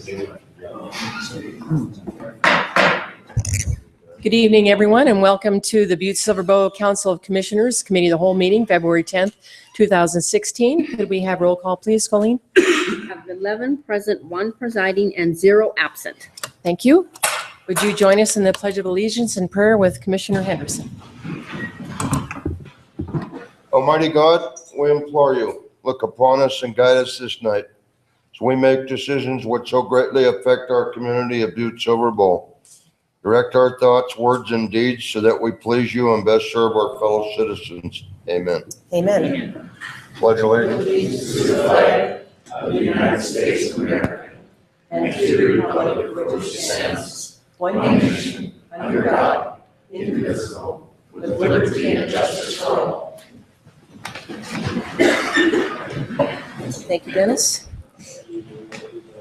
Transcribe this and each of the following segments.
Good evening, everyone, and welcome to the Butte-Silver Council of Commissioners Committee of the Whole meeting, February 10th, 2016. Could we have roll call, please, Colleen? We have 11 present, 1 presiding, and 0 absent. Thank you. Would you join us in the Pledge of Allegiance and prayer with Commissioner Henderson? Almighty God, we implore you, look upon us and guide us this night as we make decisions which so greatly affect our community of Butte-Silver. Direct our thoughts, words, and deeds so that we please you and best serve our fellow citizens. Amen. Amen. Pledge allegiance to the flag of the United States of America and to the republic for which it stands, one nation, under God, indivisible, with liberty and justice for all. Thank you, Dennis.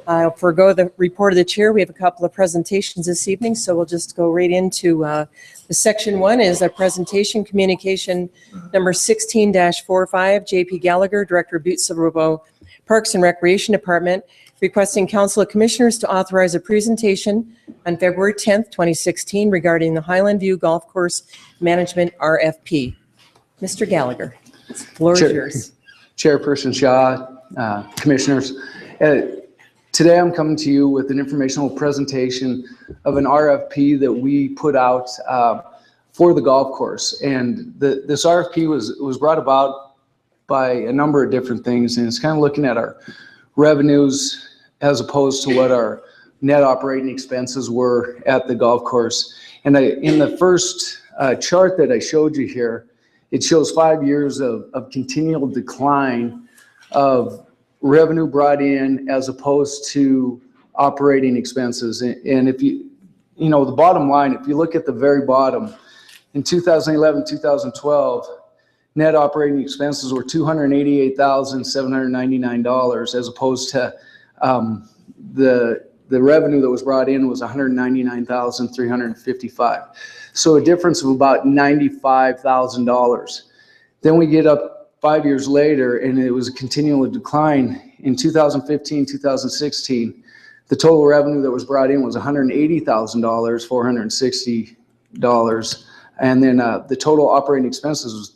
I'll forego the report of the chair. We have a couple of presentations this evening, so we'll just go right into the section 1 is a presentation, communication number 16-45, JP Gallagher, Director of Butte-Silver Parks and Recreation Department, requesting Council of Commissioners to authorize a presentation on February 10th, 2016 regarding the Highland View Golf Course Management RFP. Mr. Gallagher, the floor is yours. Chairperson Shaw, Commissioners. Today I'm coming to you with an informational presentation of an RFP that we put out for the golf course. And this RFP was brought about by a number of different things, and it's kind of looking at our revenues as opposed to what our net operating expenses were at the golf course. And in the first chart that I showed you here, it shows 5 years of continual decline of revenue brought in as opposed to operating expenses. And if you the bottom line, if you look at the very bottom, in 2011, 2012, net operating expenses were $288,799 as opposed to the revenue that was brought in was $199,355. So a difference of about $95,000. Then we get up 5 years later, and it was a continual decline. In 2015, 2016, the total revenue that was brought in was $180,000, $460, and then the total operating expenses was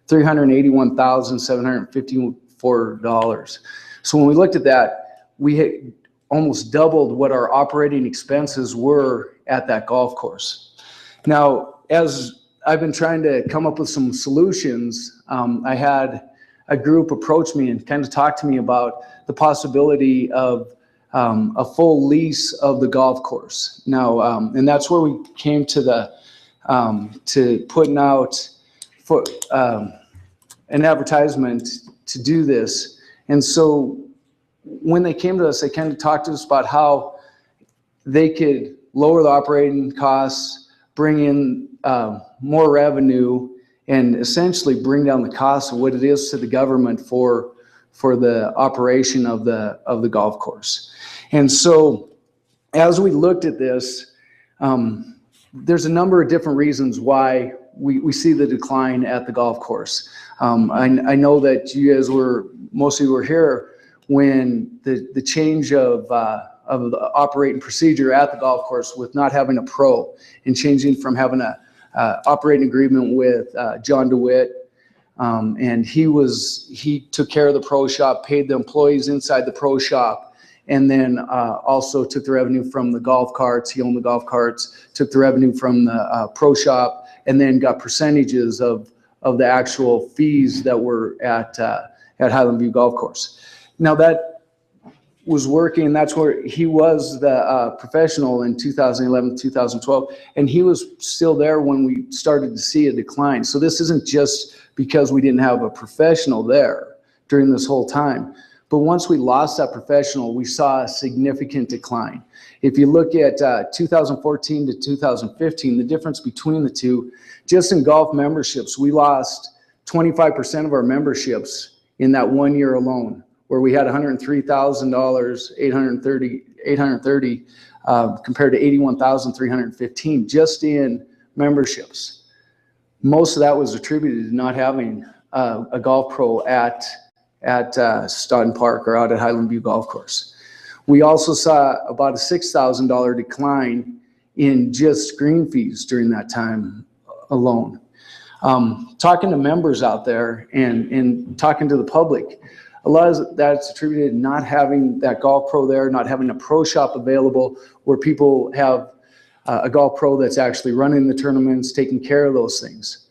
$381,754. So when we looked at that, we had almost doubled what our operating expenses were at that golf course. Now, as I've been trying to come up with some solutions. I had a group approach me and kind of talk to me about the possibility of a full lease of the golf course. Now, and that's where we came to to putting out for an advertisement to do this. And so when they came to us, they kind of talked to us about how they could lower the operating costs, bring in more revenue, and essentially bring down the cost of what it is to the government for the operation of the golf course. And so as we looked at this, there's a number of different reasons why we see the decline at the golf course. I know that you guys most of you were here when the change of the operating procedure at the golf course with not having a pro and changing from having a operating agreement with John DeWitt, and he took care of the pro shop, paid the employees inside the pro shop, and then also took the revenue from the golf carts. He owned the golf carts, took the revenue from the pro shop, and then got percentages of the actual fees that were at Highland View Golf Course. Now that was working. That's where he was the professional in 2011, 2012, and he was still there when we started to see a decline. So this isn't just because we didn't have a professional there during this whole time, but once we lost that professional, we saw a significant decline. If you look at 2014 to 2015, the difference between the two, just in golf memberships, we lost 25% of our memberships in that 1 year alone, where we had $103,000, 830 compared to 81,315 just in memberships. Most of that was attributed to not having a golf pro at Stoughton Park or out at Highland View Golf Course. We also saw about a $6,000 decline in just green fees during that time alone. Talking to members out there and talking to the public, a lot of that's attributed to not having that golf pro there, not having a pro shop available where people have a golf pro that's actually running the tournaments, taking care of those things.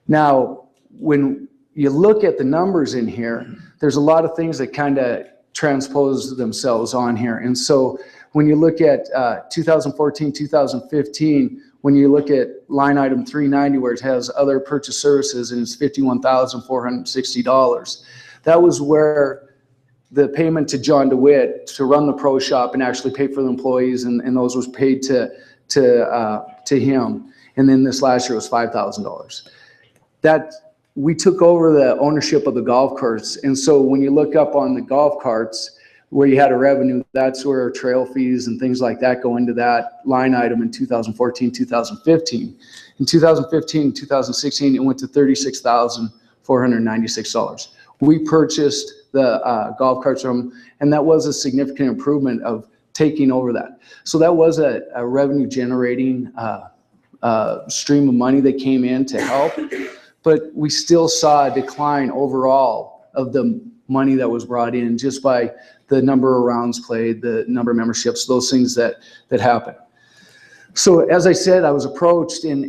Now, when you look at the numbers in here, there's a lot of things that kind of transpose themselves on here. And so when you look at 2014, 2015, when you look at line item 390 where it has other purchase services and it's $51,460, that was where the payment to John DeWitt to run the pro shop and actually pay for the employees and those was paid to him. And then this last year was $5,000. That we took over the ownership of the golf carts. And so when you look up on the golf carts where you had a revenue, that's where trail fees and things like that go into that line item in 2014, 2015. In 2015, 2016, it went to $36,496. We purchased the golf carts from them, and that was a significant improvement of taking over that. So that was a revenue generating stream of money that came in to help, but we still saw a decline overall of the money that was brought in just by the number of rounds played, the number of memberships, those things that happen. So as I said, I was approached and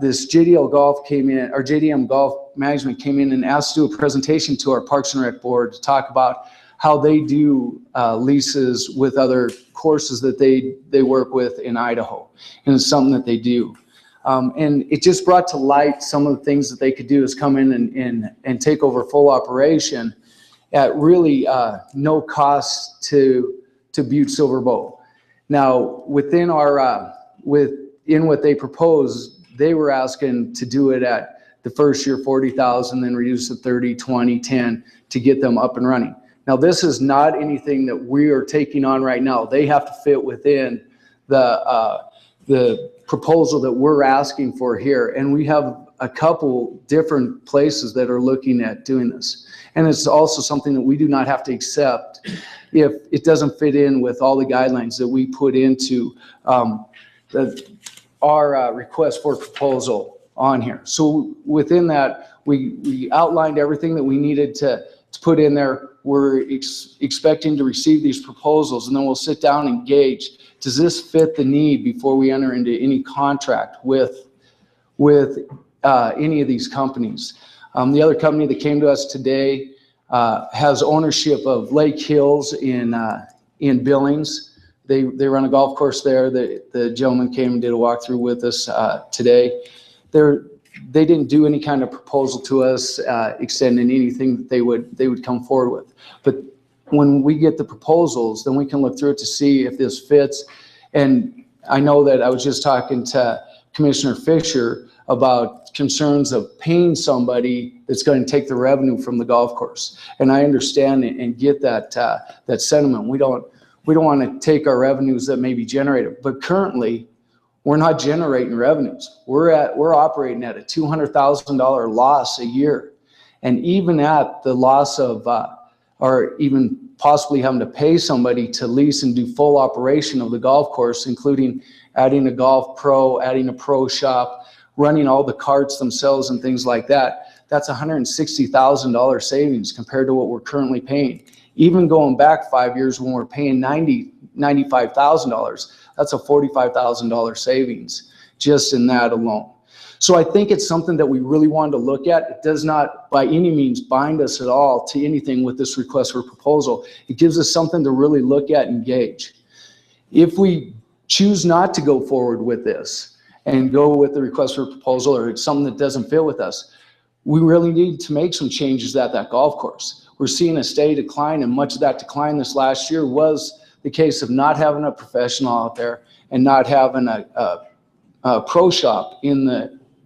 this JDL Golf came in, or JDM Golf Management came in and asked to do a presentation to our Parks and Rec board to talk about how they do leases with other courses that they work with in Idaho. And it's something that they do. And it just brought to light some of the things that they could do is come in and take over full operation at really no cost to Butte-Silver Bowl. Now, within our within what they proposed, they were asking to do it at the first year 40,000, then reduce to 30, 20, 10 to get them up and running. Now, this is not anything that we are taking on right now. They have to fit within the proposal that we're asking for here, and we have a couple different places that are looking at doing this. And it's also something that we do not have to accept if it doesn't fit in with all the guidelines that we put into our request for proposal on here. So within that, we outlined everything that we needed to put in there. We're expecting to receive these proposals, and then we'll sit down and gauge, does this fit the need before we enter into any contract with any of these companies. The other company that came to us today has ownership of Lake Hills in Billings. They run a golf course there. The gentleman came and did a walkthrough with us today. They didn't do any kind of proposal to us extending anything that they would come forward with. But when we get the proposals, then we can look through it to see if this fits. And I know that I was just talking to Commissioner Fisher about concerns of paying somebody that's going to take the revenue from the golf course. And I understand and get that sentiment. We don't want to take our revenues that may be generated, but currently we're not generating revenues. We're operating at a $200,000 loss a year. And even at the loss of, or even possibly having to pay somebody to lease and do full operation of the golf course, including adding a golf pro, adding a pro shop, running all the carts themselves and things like that, that's $160,000 savings compared to what we're currently paying. Even going back 5 years when we're paying $95,000, that's a $45,000 savings just in that alone. So I think it's something that we really wanted to look at. It does not by any means bind us at all to anything with this request for proposal. It gives us something to really look at and gauge. If we choose not to go forward with this and go with the request for proposal, or it's something that doesn't fit with us, we really need to make some changes at that golf course. We're seeing a steady decline, and much of that decline this last year was the case of not having a professional out there and not having a pro shop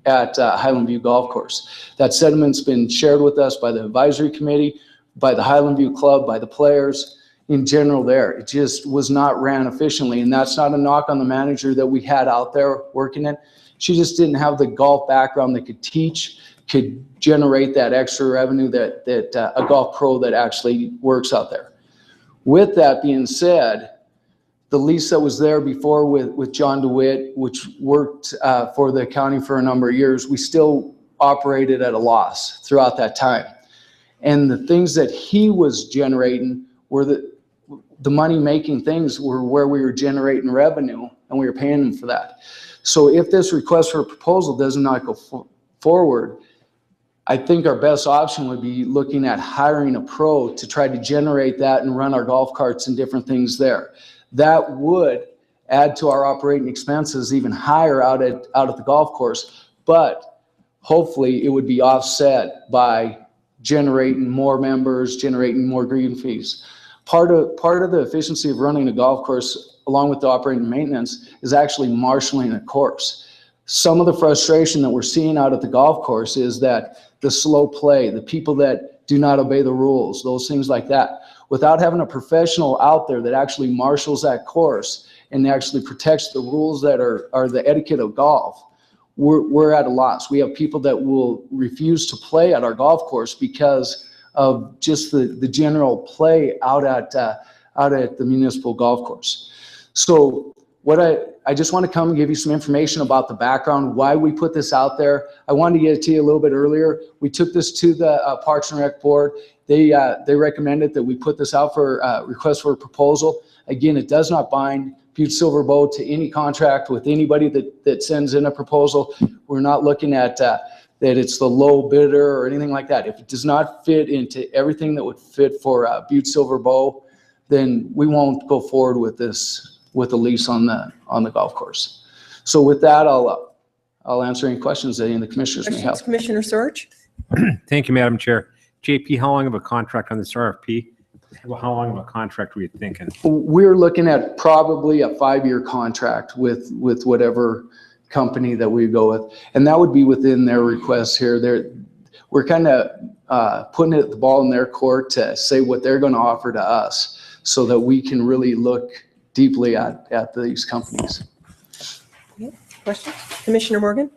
at Highland View Golf Course. That sentiment's been shared with us by the advisory committee, by the Highland View Club, by the players in general there. It just was not ran efficiently, and that's not a knock on the manager that we had out there working it. She just didn't have the golf background that could teach, could generate that extra revenue that a golf pro that actually works out there. With that being said, the lease that was there before with John DeWitt, which worked for the county for a number of years, we still operated at a loss throughout that time. And the things that he was generating were the money-making things were where we were generating revenue, and we were paying them for that. So if this request for a proposal does not go forward, I think our best option would be looking at hiring a pro to try to generate that and run our golf carts and different things there. That would add to our operating expenses even higher out at the golf course, but hopefully it would be offset by generating more members, generating more green fees. Part of the efficiency of running a golf course, along with the operating maintenance, is actually marshaling a course. Some of the frustration that we're seeing out at the golf course is that the slow play, the people that do not obey the rules, those things like that. Without having a professional out there that actually marshals that course and actually protects the rules that are the etiquette of golf, we're at a loss. We have people that will refuse to play at our golf course because of just the general play out at the municipal golf course. So what I just want to come and give you some information about the background, why we put this out there. I wanted to get it to you a little bit earlier. We took this to the Parks and Rec Board. They recommended that we put this out for request for a proposal. Again, it does not bind Butte-Silver Bow to any contract with anybody that sends in a proposal. We're not looking at that it's the low bidder or anything like that. If it does not fit into everything that would fit for Butte-Silver Bow, then we won't go forward with this, with a lease on the golf course. So with that, I'll answer any questions that any of the commissioners may have. Commissioner Sorge? Thank you, Madam Chair. JP, how long of a contract on this RFP? How long of a contract were you thinking? We're looking at probably a 5-year contract with whatever company that we go with, and that would be within their requests here. We're kind of putting the ball in their court to say what they're going to offer to us, so that we can really look deeply at these companies. Questions? Commissioner Morgan?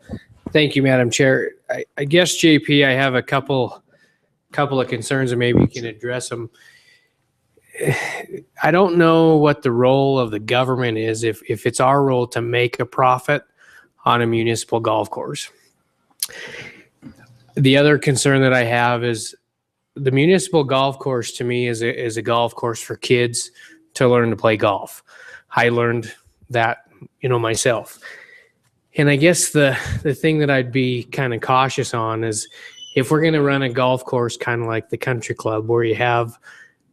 Thank you, Madam Chair. I guess, JP, I have a couple of concerns, and maybe you can address them. I don't know what the role of the government is, if it's our role to make a profit on a municipal golf course. The other concern that I have is the municipal golf course, to me, is a golf course for kids to learn to play golf. I learned that, myself. And I guess the thing that I'd be kind of cautious on is if we're going to run a golf course kind of like the country club where you have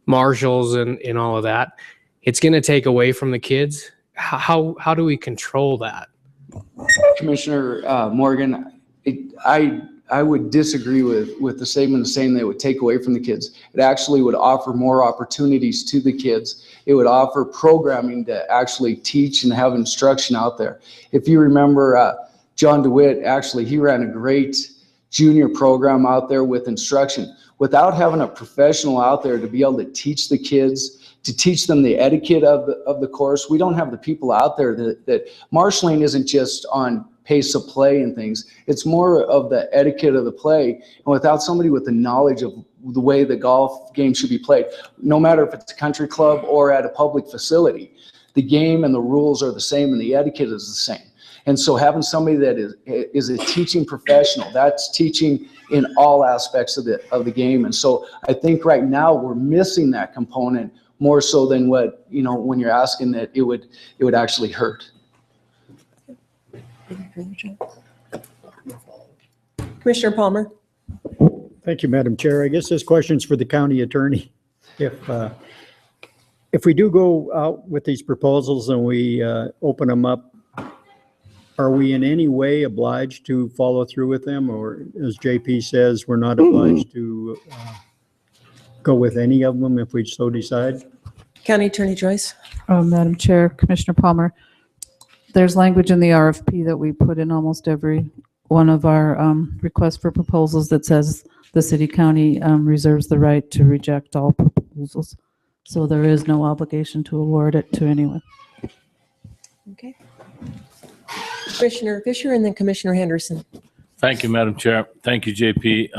marshals and all of that, it's going to take away from the kids. How do we control that? Commissioner Morgan, I would disagree with the statement saying that it would take away from the kids. It actually would offer more opportunities to the kids. It would offer programming to actually teach and have instruction out there. If you remember, John DeWitt, actually, he ran a great junior program out there with instruction. Without having a professional out there to be able to teach the kids, to teach them the etiquette of the course, we don't have the people out there that marshalling isn't just on pace of play and things. It's more of the etiquette of the play. And without somebody with the knowledge of the way the golf game should be played, no matter if it's a country club or at a public facility, the game and the rules are the same and the etiquette is the same. And so having somebody that is a teaching professional, that's teaching in all aspects of the game. And so I think right now we're missing that component more so than what, when you're asking that it would actually hurt. Commissioner Palmer? Thank you, Madam Chair. I guess this question's for the county attorney. If we do go out with these proposals and we open them up, are we in any way obliged to follow through with them? Or as JP says, we're not obliged to go with any of them if we so decide? County Attorney Joyce? Madam Chair, Commissioner Palmer, there's language in the RFP that we put in almost every one of our requests for proposals that says the city-county reserves the right to reject all proposals. So there is no obligation to award it to anyone. Okay. Commissioner Fisher and then Commissioner Henderson. Thank you, Madam Chair. Thank you, JP.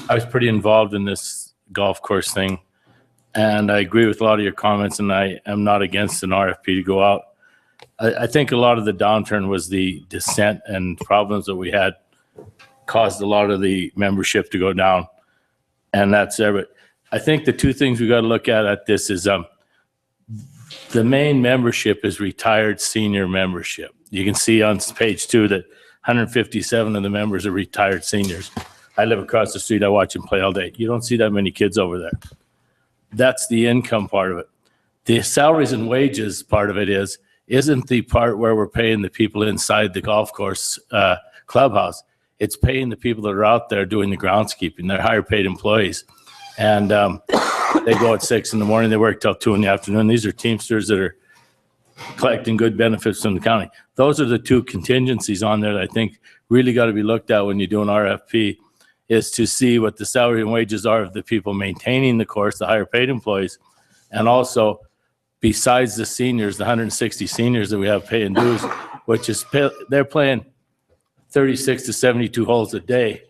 I was pretty involved in this golf course thing, And I agree with a lot of your comments, and I am not against an RFP to go out. I think a lot of the downturn was the dissent and problems that we had caused a lot of the membership to go down. And that's there. But I think the two things we got to look at this is the main membership is retired senior membership. You can see on page 2 that 157 of the members are retired seniors. I live across the street. I watch them play all day. You don't see that many kids over there. That's the income part of it. The salaries and wages part of it isn't the part where we're paying the people inside the golf course clubhouse. It's paying the people that are out there doing the groundskeeping. They're higher paid employees. And they go at 6 in the morning, they work till 2 in the afternoon. These are Teamsters that are collecting good benefits from the county. Those are the two contingencies on there that I think really got to be looked at when you do an RFP, is to see what the salary and wages are of the people maintaining the course, the higher paid employees, and also besides the seniors, the 160 seniors that we have paying dues, which is they're playing 36 to 72 holes a day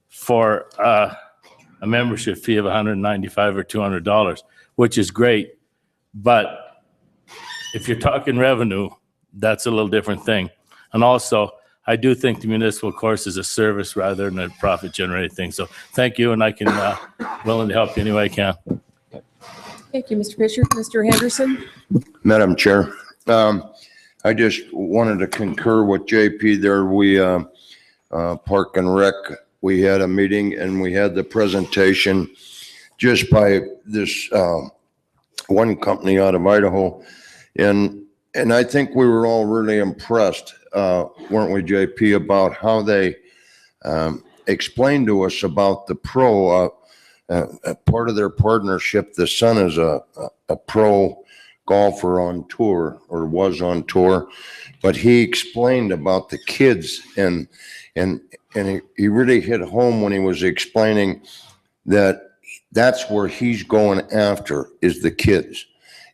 for a membership fee of $195 or $200, which is great. But if you're talking revenue, that's a little different thing. And also, I do think the municipal course is a service rather than a profit generating thing. So thank you, and I can willing to help you any way I can. Thank you, Mr. Fisher. Mr. Henderson? Madam Chair, I just wanted to concur with JP there. We, Park and Rec, we had a meeting and we had the presentation just by this one company out of Idaho. And I think we were all really impressed, weren't we, JP, about how they explained to us about the pro, part of their partnership. The son is a pro golfer on tour, or was on tour, but he explained about the kids, and he really hit home when he was explaining that that's where he's going after, is the kids.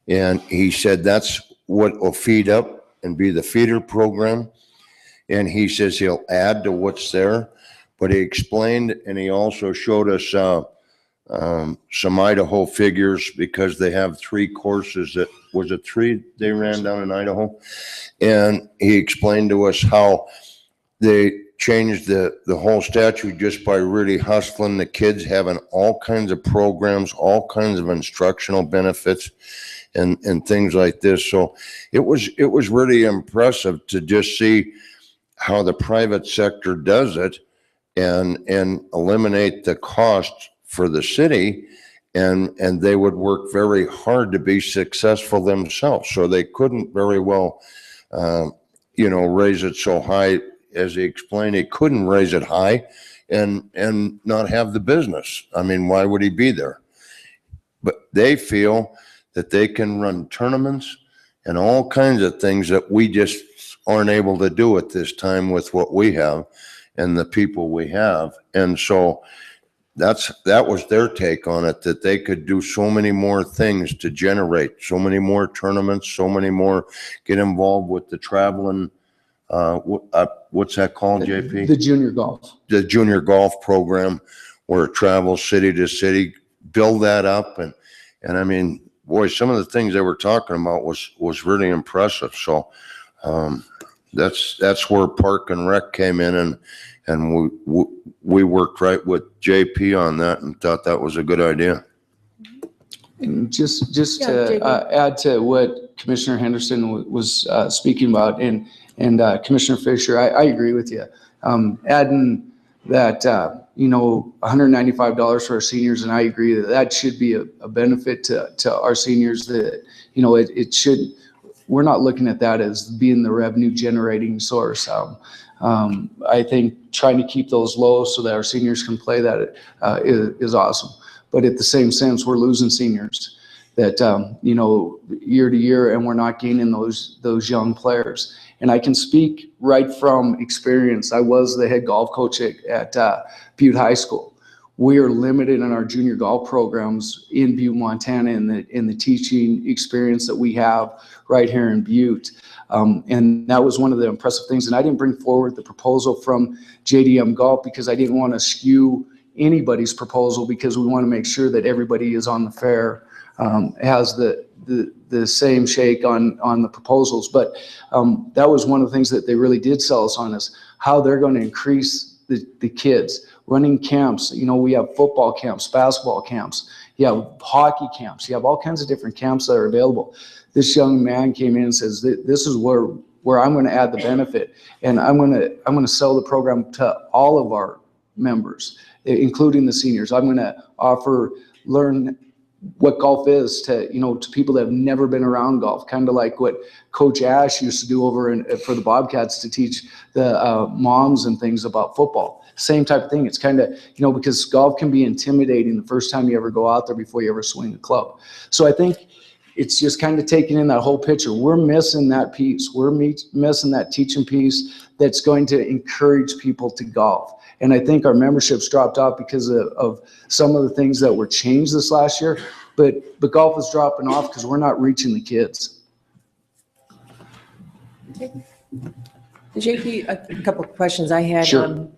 And he said that's what will feed up and be the feeder program. And he says he'll add to what's there, but he explained, and he also showed us some Idaho figures, because they have 3 courses that, was it 3 they ran down in Idaho? And he explained to us how they changed the whole statute just by really hustling the kids, having all kinds of programs, all kinds of instructional benefits and things like this. So it was really impressive to just see how the private sector does it and eliminate the cost for the city, and they would work very hard to be successful themselves. So they couldn't very well, raise it so high. As he explained, he couldn't raise it high and not have the business. I mean, why would he be there? But they feel that they can run tournaments and all kinds of things that we just aren't able to do at this time with what we have and the people we have. And so that was their take on it, that they could do so many more things to generate so many more tournaments, so many more, get involved with the traveling, what's that called, JP? The junior golf. The junior golf program, where it travels city to city, build that up. And I mean, boy, some of the things they were talking about was really impressive. So that's where Park and Rec came in, and we worked right with JP on that and thought that was a good idea. And just Yeah, to JP. add to what Commissioner Henderson was speaking about, and Commissioner Fisher, I agree with you. Adding that, $195 for our seniors, and I agree that should be a benefit to our seniors, that, it should, we're not looking at that as being the revenue generating source. I think trying to keep those low so that our seniors can play that is awesome. But at the same sense, we're losing seniors that, year to year, and we're not gaining those young players. And I can speak right from experience. I was the head golf coach at Butte High School. We are limited in our junior golf programs in Butte, Montana, in the teaching experience that we have right here in Butte. And that was one of the impressive things. And I didn't bring forward the proposal from JDM Golf because I didn't want to skew anybody's proposal, because we want to make sure that everybody is on the fair has the same shake on the proposals. But that was one of the things that they really did sell us on, is how they're going to increase the kids running camps. You know, we have football camps, basketball camps, you have hockey camps, you have all kinds of different camps that are available. This young man came in and says, this is where I'm going to add the benefit, and I'm going to sell the program to all of our members, including the seniors. I'm going to learn what golf is to people that have never been around golf, kind of like what Coach Ash used to do over for the Bobcats to teach the moms and things about football. Same type of thing. It's kind of, because golf can be intimidating the first time you ever go out there before you ever swing a club. So I think it's just kind of taking in that whole picture. We're missing that piece. We're missing that teaching piece that's going to encourage people to golf. And I think our membership's dropped off because of some of the things that were changed this last year. But golf is dropping off because we're not reaching the kids. Okay. JP, a couple of questions I had. Sure.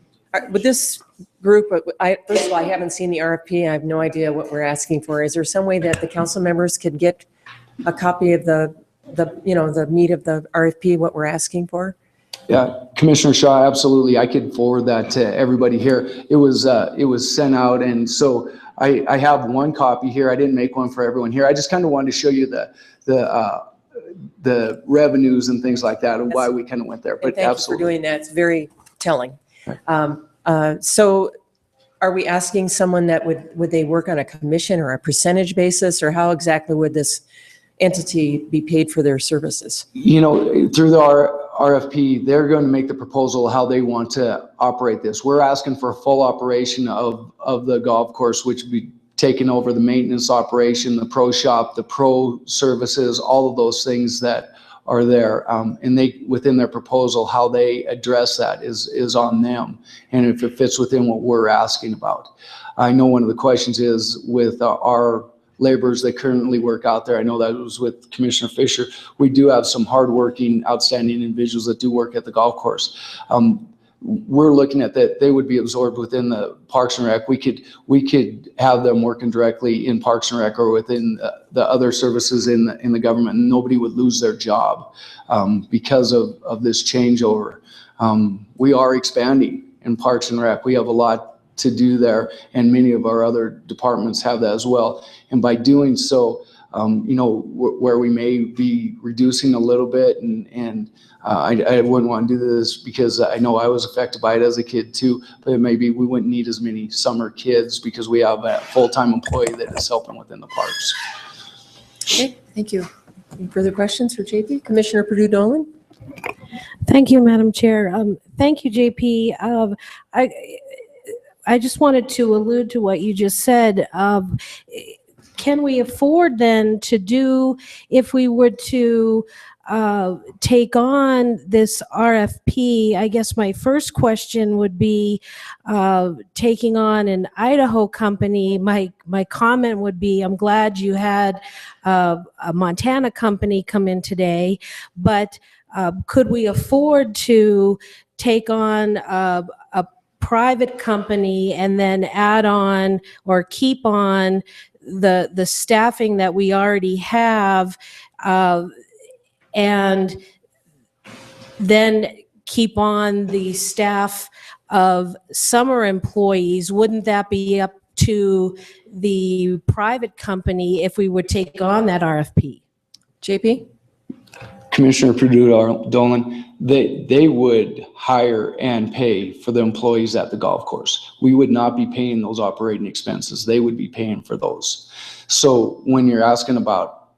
With this group, first of all, I haven't seen the RFP. I have no idea what we're asking for. Is there some way that the council members could get a copy of the meat of the RFP, what we're asking for? Yeah, Commissioner Shaw, absolutely. I could forward that to everybody here. It was sent out, and so I have one copy here. I didn't make one for everyone here. I just kind of wanted to show you the revenues and things like that, and why we kind of went there. But thank absolutely, you for doing that. It's very telling. So are we asking someone that would they work on a commission or a percentage basis, or how exactly would this entity be paid for their services? Through the RFP, they're going to make the proposal how they want to operate this. We're asking for a full operation of the golf course, which would be taking over the maintenance operation, the pro shop, the pro services, all of those things that are there. And they, within their proposal, how they address that is on them. And if it fits within what we're asking about. I know one of the questions is with our laborers that currently work out there. I know that was with Commissioner Fisher. We do have some hardworking, outstanding individuals that do work at the golf course. We're looking at that they would be absorbed within the Parks and Rec. We could have them working directly in Parks and Rec or within the other services in the government, and nobody would lose their job because of this changeover. We are expanding in Parks and Rec. We have a lot to do there, and many of our other departments have that as well. And by doing so, where we may be reducing a little bit, and I wouldn't want to do this because I know I was affected by it as a kid too, but maybe we wouldn't need as many summer kids because we have a full-time employee that is helping within the parks. Okay, thank you. Any further questions for JP? Commissioner Perdue-Dolan? Thank you, Madam Chair. Thank you, JP. I just wanted to allude to what you just said. Can we afford then to do, if we were to take on this RFP, I guess my first question would be taking on an Idaho company. My comment would be, I'm glad you had a Montana company come in today, but could we afford to take on a private company and then add on or keep on the staffing that we already have, and then keep on the staff of summer employees? Wouldn't that be up to the private company if we would take on that RFP? JP? Commissioner Perdue-Dolan, they would hire and pay for the employees at the golf course. We would not be paying those operating expenses. They would be paying for those. So when you're asking about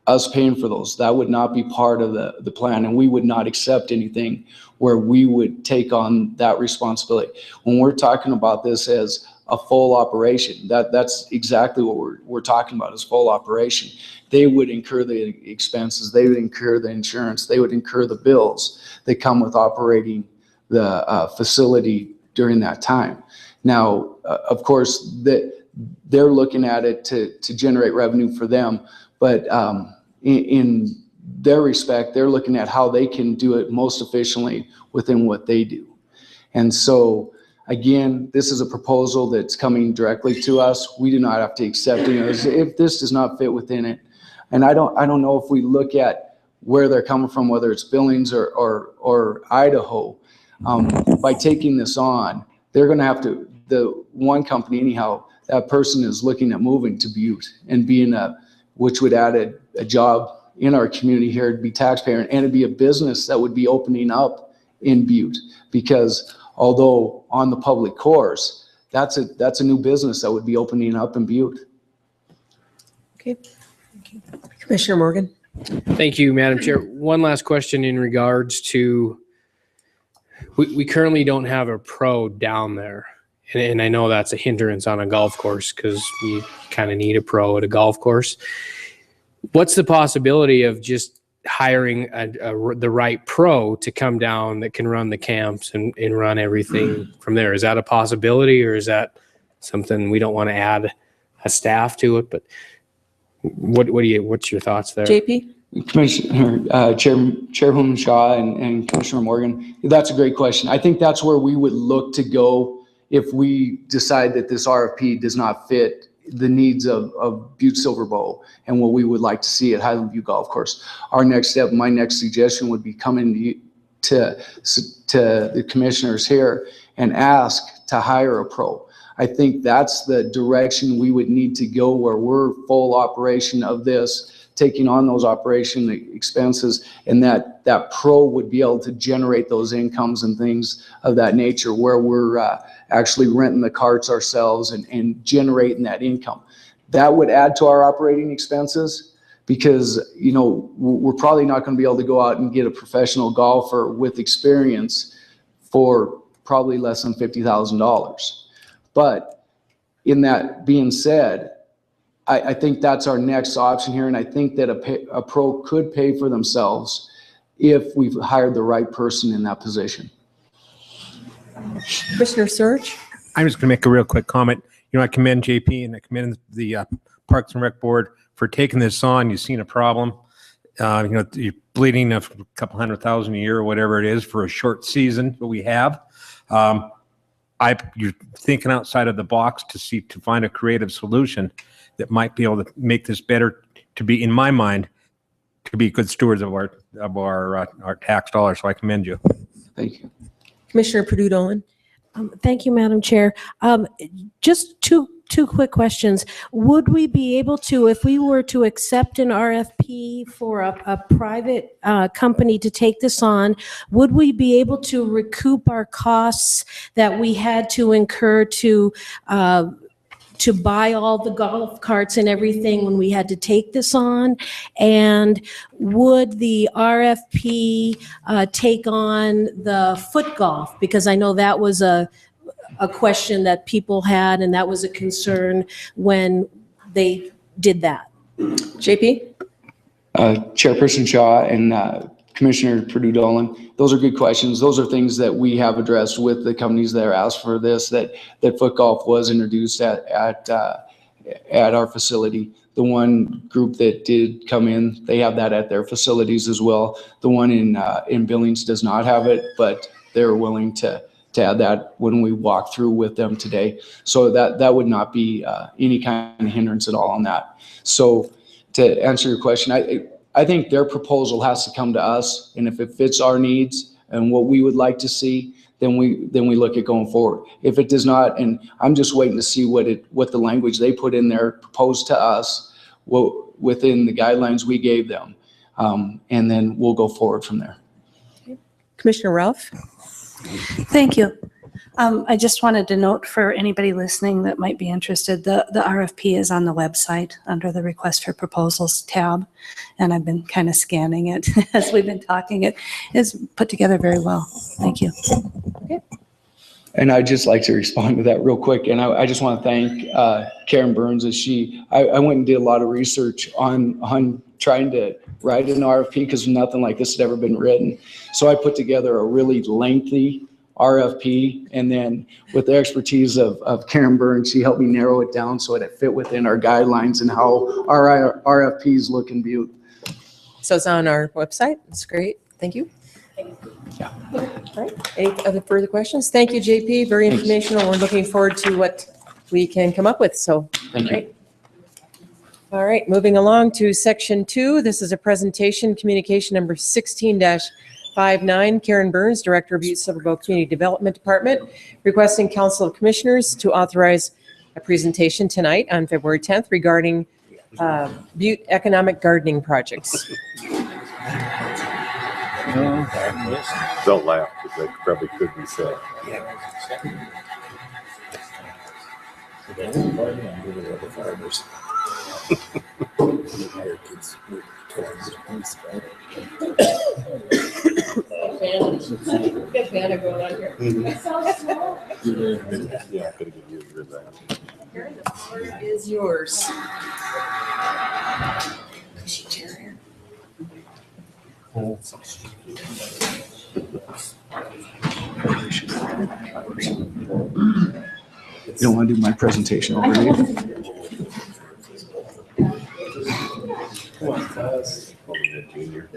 us paying for those, that would not be part of the plan, and we would not accept anything where we would take on that responsibility. When we're talking about this as a full operation, that's exactly what we're talking about, is full operation. They would incur the expenses, they would incur the insurance, they would incur the bills that come with operating the facility during that time. Now, of course, they're looking at it to generate revenue for them, but in their respect, they're looking at how they can do it most efficiently within what they do. And so Again, this is a proposal that's coming directly to us. We do not have to accept it. If this does not fit within it. And I don't know if we look at where they're coming from, whether it's Billings or Idaho, by taking this on, they're going to have to, the one company anyhow, that person is looking at moving to Butte and being which would add a job in our community here, to be taxpayer, and it'd be a business that would be opening up in Butte, because although on the public course, that's a new business that would be opening up in Butte. Okay. Commissioner Morgan. Thank you, Madam Chair. One last question in regards to, we currently don't have a pro down there. And I know that's a hindrance on a golf course because you kind of need a pro at a golf course. What's the possibility of just hiring the right pro to come down that can run the camps and run everything from there? Is that a possibility, or is that something we don't want to add a staff to it? But what's your thoughts there? JP? Commissioner, Chairwoman Shaw and Commissioner Morgan, that's a great question. I think that's where we would look to go if we decide that this RFP does not fit the needs of Butte-Silver Bowl and what we would like to see at Highland View Golf Course. Our next step, my next suggestion would be coming to the commissioners here and ask to hire a pro. I think that's the direction we would need to go, where we're full operation of this, taking on those operation expenses, and that pro would be able to generate those incomes and things of that nature, where we're actually renting the carts ourselves and generating that income. That would add to our operating expenses, because we're probably not going to be able to go out and get a professional golfer with experience for probably less than $50,000. But in that being said, I think that's our next option here, and I think that a pro could pay for themselves if we've hired the right person in that position. Commissioner Surge? I'm just going to make a real quick comment. I commend JP and I commend the Parks and Rec Board for taking this on. You've seen a problem. You're bleeding a couple $100,000 a year or whatever it is for a short season that we have. You're thinking outside of the box to find a creative solution that might be able to make this better, to be, in my mind, to be good stewards of our tax dollars. So I commend you. Thank you. Commissioner Purdue-Dolan? Thank you, Madam Chair. Just two quick questions. Would we be able to, if we were to accept an RFP for a private company to take this on, would we be able to recoup our costs that we had to incur to buy all the golf carts and everything when we had to take this on? And would the RFP take on the foot golf? Because I know that was a question that people had, and that was a concern when they did that. JP? Chairperson Shaw and Commissioner Purdue-Dolan, those are good questions. Those are things that we have addressed with the companies that are asked for this, that foot golf was introduced at our facility. The one group that did come in, they have that at their facilities as well. The one in Billings does not have it, but they're willing to add that when we walk through with them today. So that would not be any kind of hindrance at all on that. So to answer your question, I think their proposal has to come to us, and if it fits our needs and what we would like to see, then we look at going forward. If it does not, and I'm just waiting to see what the language they put in there proposed to us, within the guidelines we gave them, and then we'll go forward from there. Commissioner Ralph? Thank you. I just wanted to note for anybody listening that might be interested, the RFP is on the website under the Request for Proposals tab, and I've been kind of scanning it as we've been talking. It is put together very well. Thank you. Okay. And I'd just like to respond to that real quick. And I just want to thank Karen Burns, as I went and did a lot of research on trying to write an RFP, because nothing like this had ever been written. So I put together a really lengthy RFP, and then with the expertise of Karen Burns, she helped me narrow it down so it fit within our guidelines and how our RFPs look in Butte. So it's on our website. That's great. Thank you. All right. Any other further questions? Thank you, JP. Very informational. We're looking forward to what we can come up with. So, great. All right, moving along to section 2. This is a presentation, communication number 16-59. Karen Burns, Director of Butte-Silver Bow Community Development Department, requesting Council of Commissioners to authorize a presentation tonight on February 10th regarding Butte economic gardening projects. Don't laugh, because that probably could be said. Yeah, gotta give you a good laugh. Karen, the floor is yours. You don't want to do my presentation over, do you? Junior.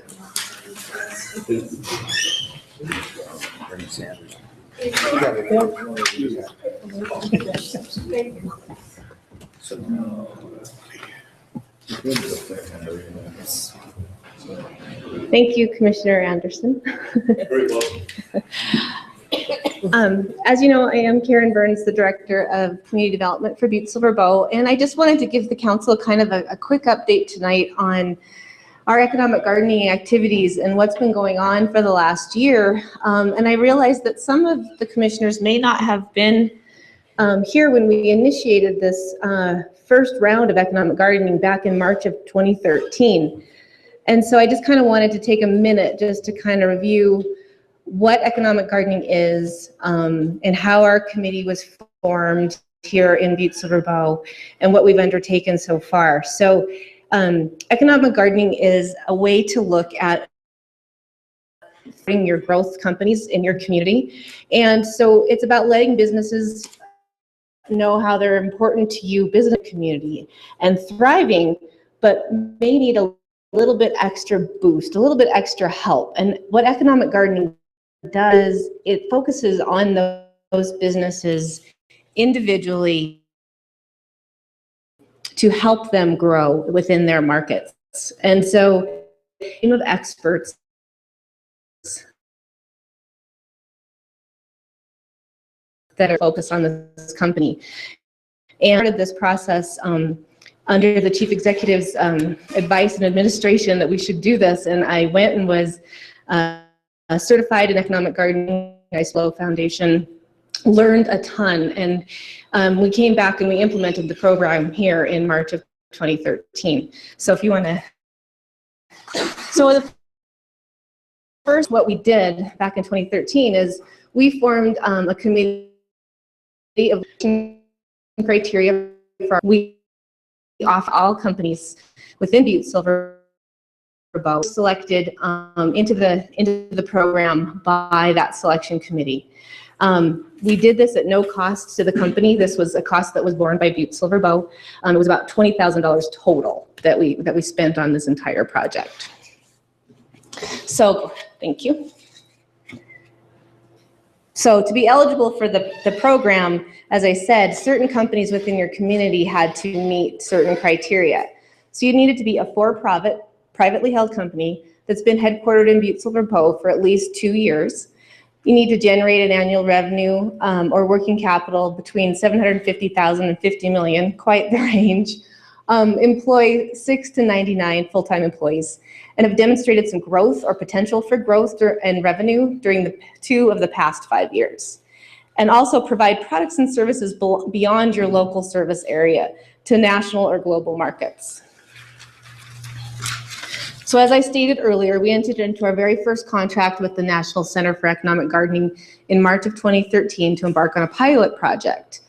Thank you, Commissioner Anderson. Very well. As you know, I am Karen Burns, the Director of Community Development for Butte-Silver Bow, and I just wanted to give the council kind of a quick update tonight on our economic gardening activities and what's been going on for the last year. And I realized that some of the commissioners may not have been here when we initiated this first round of economic gardening back in March of 2013. And so I just kind of wanted to take a minute just to kind of review what economic gardening is and how our committee was formed here in Butte-Silver Bow and what we've undertaken so far. So economic gardening is a way to look at your growth companies in your community. And so it's about letting businesses know how they're important to you, business community, and thriving, but may need a little bit extra boost, a little bit extra help. And what economic gardening does, it focuses on those businesses individually to help them grow within their markets. And so, the experts that are focused on this company. And part of this process, under the chief executive's advice and administration that we should do this, and I went and was certified in economic gardening, ISLO Foundation, learned a ton, and we came back and we implemented the program here in March of 2013. So if you want to, so the first, what we did back in 2013 is we formed a committee of criteria for we offer all companies within Butte-Silver Bow selected into the program by that selection committee. We did this at no cost to the company. This was a cost that was borne by Butte-Silver Bow. It was about $20,000 total that we spent on this entire project. So, thank you. So to be eligible for the program, as I said, certain companies within your community had to meet certain criteria. So you needed to be a for-profit, privately held company that's been headquartered in Butte-Silver Bow for at least 2 years. You need to generate an annual revenue or working capital between $750,000 and $50 million, quite the range. Employ 6 to 99 full-time employees, and have demonstrated some growth or potential for growth and revenue during the 2 of the past 5 years. And also provide products and services beyond your local service area to national or global markets. So as I stated earlier, we entered into our very first contract with the National Center for Economic Gardening in March of 2013 to embark on a pilot project.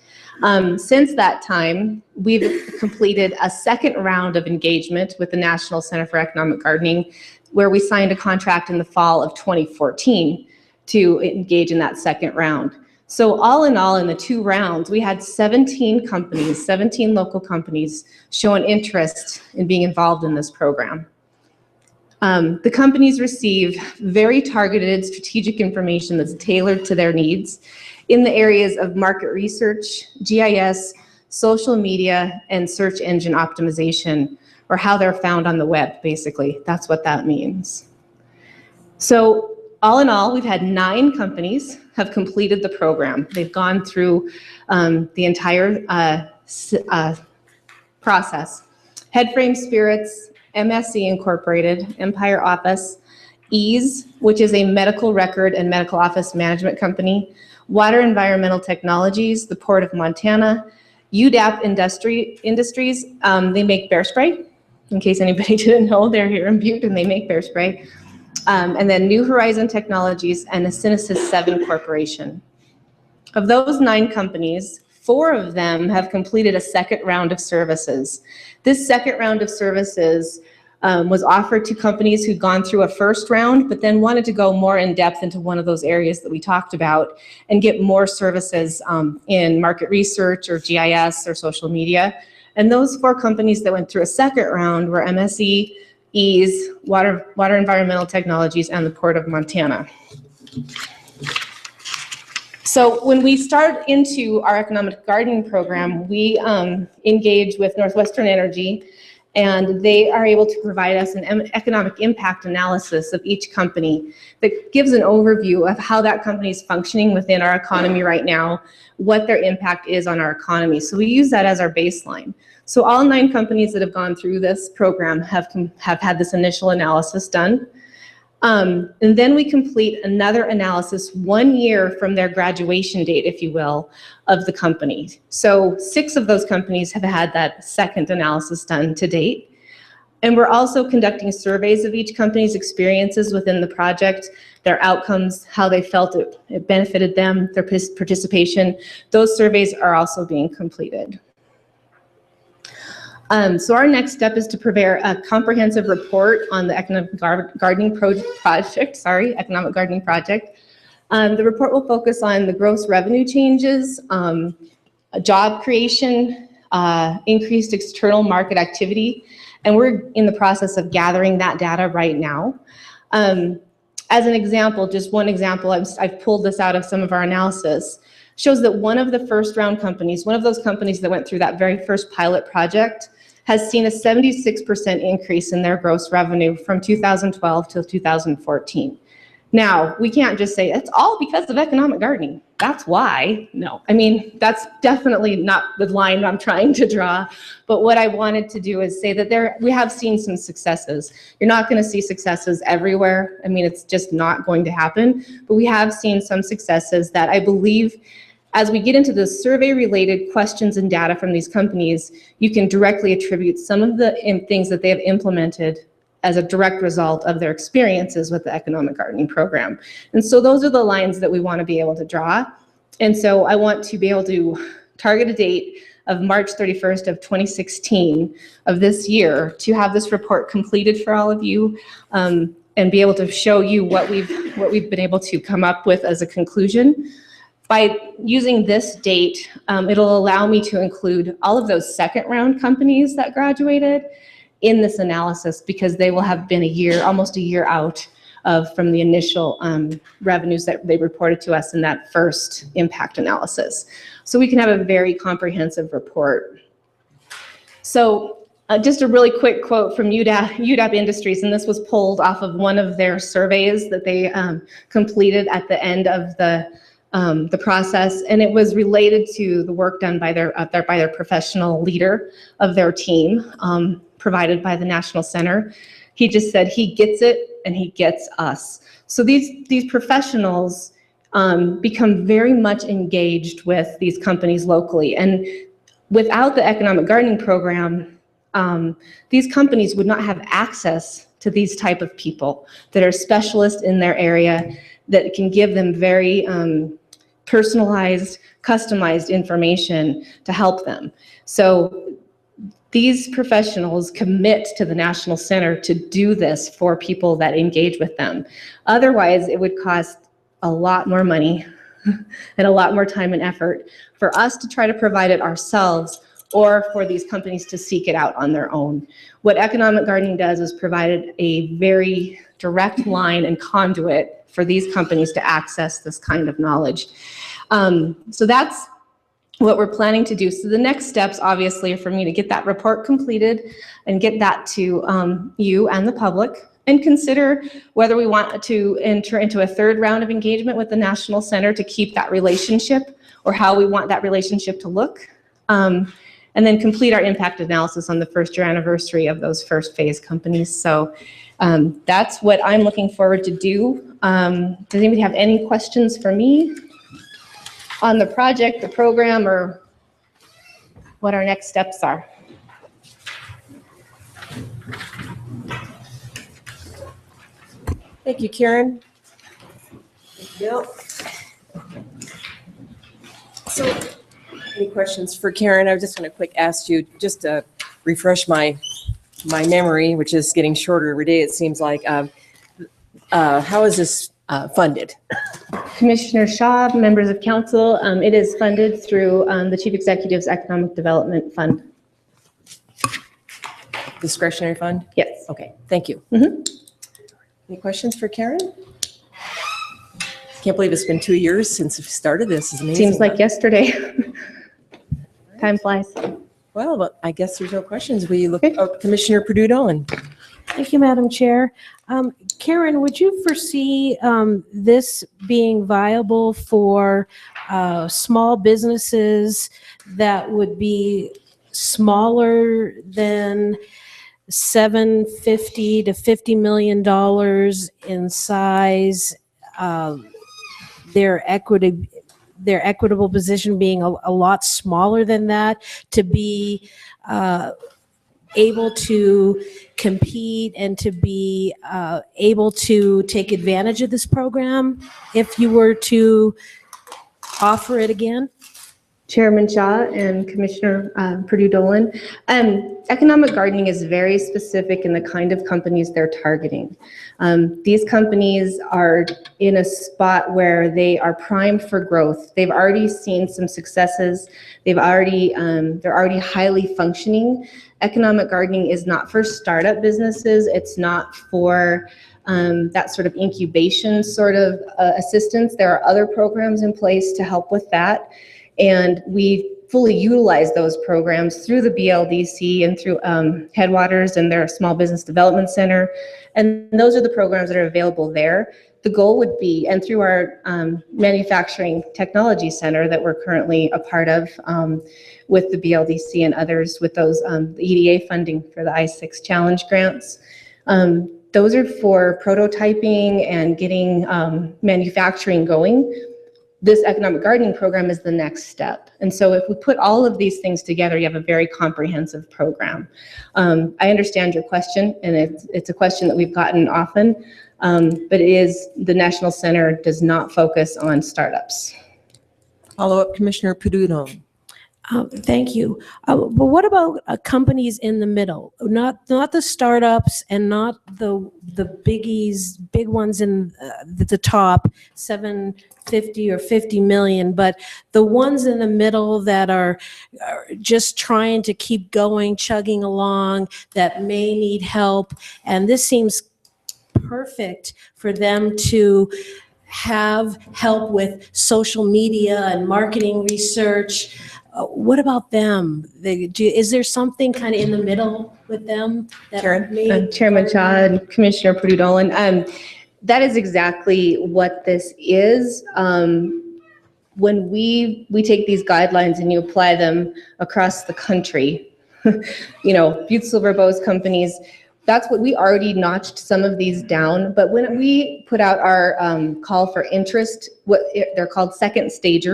Since that time, we've completed a second round of engagement with the National Center for Economic Gardening, where we signed a contract in the fall of 2014 to engage in that second round. So all in all, in the 2 rounds, we had 17 companies, 17 local companies show an interest in being involved in this program. The companies receive very targeted strategic information that's tailored to their needs in the areas of market research, GIS, social media, and search engine optimization, or how they're found on the web, basically. That's what that means. So all in all, we've had 9 companies have completed the program. They've gone through the entire process. Headframe Spirits, MSC Incorporated, Empire Office, EASE, which is a medical record and medical office management company, Water Environmental Technologies, the Port of Montana, UDAP Industries, they make bear spray. In case anybody didn't know, they're here in Butte and they make bear spray. And then New Horizon Technologies and Synesis 7 Corporation. Of those 9 companies, 4 of them have completed a second round of services. This second round of services was offered to companies who'd gone through a first round, but then wanted to go more in depth into one of those areas that we talked about and get more services in market research or GIS or social media. And those 4 companies that went through a second round were MSE, EASE, Water Environmental Technologies, and the Port of Montana. So when we start into our economic gardening program, we engage with Northwestern Energy, and they are able to provide us an economic impact analysis of each company that gives an overview of how that company is functioning within our economy right now, what their impact is on our economy. So we use that as our baseline. So all 9 companies that have gone through this program have had this initial analysis done. And then we complete another analysis 1 year from their graduation date, if you will, of the company. So 6 of those companies have had that second analysis done to date. And we're also conducting surveys of each company's experiences within the project, their outcomes, how they felt it benefited them, their participation. Those surveys are also being completed. So our next step is to prepare a comprehensive report on the economic gardening project. The report will focus on the gross revenue changes, job creation, increased external market activity, and we're in the process of gathering that data right now. As an example, just one example, I've pulled this out of some of our analysis, shows that one of the first round companies, one of those companies that went through that very first pilot project, has seen a 76% increase in their gross revenue from 2012 to 2014. Now, we can't just say it's all because of economic gardening. That's why. No, I mean, that's definitely not the line I'm trying to draw. But what I wanted to do is say that we have seen some successes. You're not going to see successes everywhere. I mean, it's just not going to happen. But we have seen some successes that I believe, as we get into the survey-related questions and data from these companies, you can directly attribute some of the things that they have implemented as a direct result of their experiences with the economic gardening program. And so those are the lines that we want to be able to draw. And so I want to be able to target a date of March 31st of 2016 of this year to have this report completed for all of you and be able to show you what we've been able to come up with as a conclusion. By using this date, it'll allow me to include all of those second round companies that graduated in this analysis because they will have been almost a year out from the initial revenues that they reported to us in that first impact analysis. So we can have a very comprehensive report. So just a really quick quote from UDAP Industries, and this was pulled off of one of their surveys that they completed at the end of the process, and it was related to the work done by their professional leader of their team, provided by the National Center. He just said he gets it and he gets us. So these professionals become very much engaged with these companies locally, and without the economic gardening program, these companies would not have access to these type of people that are specialists in their area that can give them very personalized, customized information to help them. So these professionals commit to the National Center to do this for people that engage with them. Otherwise, it would cost a lot more money and a lot more time and effort for us to try to provide it ourselves, or for these companies to seek it out on their own. What economic gardening does is provided a very direct line and conduit for these companies to access this kind of knowledge. So that's what we're planning to do. So the next steps, obviously, are for me to get that report completed and get that to you and the public, and consider whether we want to enter into a third round of engagement with the National Center to keep that relationship, or how we want that relationship to look. And then complete our impact analysis on the first year anniversary of those first phase companies. So that's what I'm looking forward to do. Does anybody have any questions for me on the project, the program, or what our next steps are? Thank you, Karen. Thank you, Bill. So, any questions for Karen? I just want to quick ask you, just to refresh my memory, which is getting shorter every day, it seems like. How is this funded? Commissioner Shaw, members of council, it is funded through the Chief Executive's Economic Development Fund. Discretionary fund? Yes. Okay, thank you. Any questions for Karen? Can't believe it's been 2 years since we started this. It's amazing. Seems like yesterday. Time flies. Well, but I guess there's no questions. We look, Commissioner Purdue-Dolan. Thank you, Madam Chair. Karen, would you foresee this being viable for small businesses that would be smaller than $750 to $50 million in size? Their equitable position being a lot smaller than that, to be able to compete and to be able to take advantage of this program if you were to offer it again? Chairman Shaw and Commissioner Purdue-Dolan. Economic gardening is very specific in the kind of companies they're targeting. These companies are in a spot where they are primed for growth. They've already seen some successes. They're already highly functioning. Economic gardening is not for startup businesses. It's not for that sort of incubation sort of assistance. There are other programs in place to help with that. And we fully utilize those programs through the BLDC and through Headwaters and their Small Business Development Center. And those are the programs that are available there. The goal would be, and through our Manufacturing Technology Center that we're currently a part of with the BLDC and others with those the EDA funding for the I-6 Challenge grants. Those are for prototyping and getting manufacturing going. This economic gardening program is the next step. And so if we put all of these things together, you have a very comprehensive program. I understand your question, and it's a question that we've gotten often, but the National Center does not focus on startups. Follow-up, Commissioner Purdue-Dolan. Thank you. But what about companies in the middle? Not the startups and not the big ones in the top, 750 or 50 million, but the ones in the middle that are just trying to keep going, chugging along, that may need help. And this seems perfect for them to have help with social media and marketing research. What about them? Is there something kind of in the middle with them? Chairman Shaw and Commissioner Purdue-Dolan, that is exactly what this is. When we take these guidelines and you apply them across the country, Butte-Silver Bose companies, that's what we already notched some of these down. But when we put out our call for interest, they're called second stage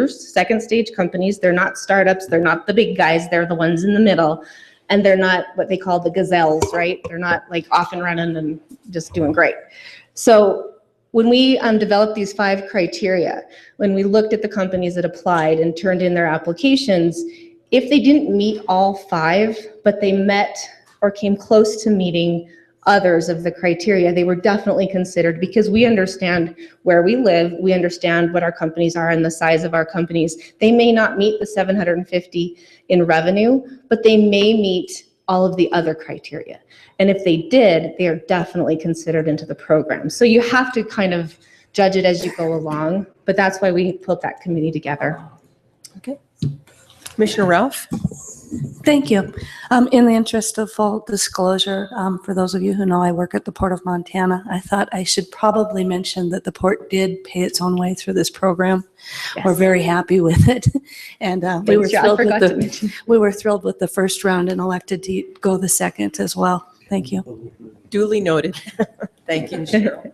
companies. They're not startups. They're not the big guys. They're the ones in the middle. And they're not what they call the gazelles, right? They're not like off and running and just doing great. So when we developed these 5 criteria, when we looked at the companies that applied and turned in their applications, if they didn't meet all 5, but they met or came close to meeting others of the criteria, they were definitely considered because we understand where we live, we understand what our companies are and the size of our companies. They may not meet the 750 in revenue, but they may meet all of the other criteria. And if they did, they are definitely considered into the program. So you have to kind of judge it as you go along, but that's why we put that committee together. Okay. Commissioner Ralph? Thank you. In the interest of full disclosure, for those of you who know I work at the Port of Montana, I thought I should probably mention that the port did pay its own way through this program. Yes. We're very happy with it. And we were Thanks, I thrilled forgot with to mention. we were thrilled with the first round and elected to go the second as well. Thank you. Duly noted. Thank you, Cheryl.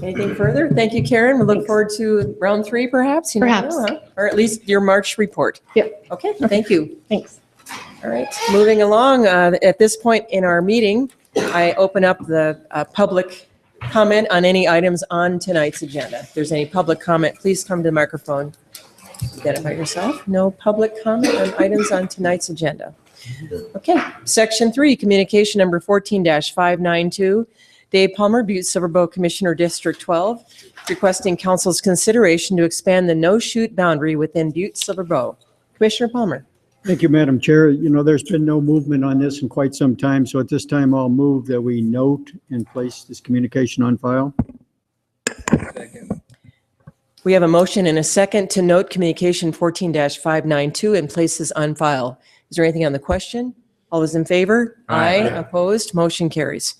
Anything further? Thank you, Karen. We look forward to round 3, perhaps. You never Perhaps. know, huh? Or at least your March report. Yep. Okay, thank you. Thanks. All right, moving along. At this point in our meeting, I open up the public comment on any items on tonight's agenda. If there's any public comment, please come to the microphone. Identify yourself. No public comment on items on tonight's agenda. Okay, section 3, communication number 14-592. Dave Palmer, Butte-Silver Bow Commissioner, District 12, requesting council's consideration to expand the no-shoot boundary within Butte-Silver Bow. Commissioner Palmer. Thank you, Madam Chair. You know, there's been no movement on this in quite some time, so at this time I'll move that we note and place this communication on file. We have a motion and a second to note communication 14-592 and place this on file. Is there anything on the question? All those in favor? Aye. Opposed? Motion carries.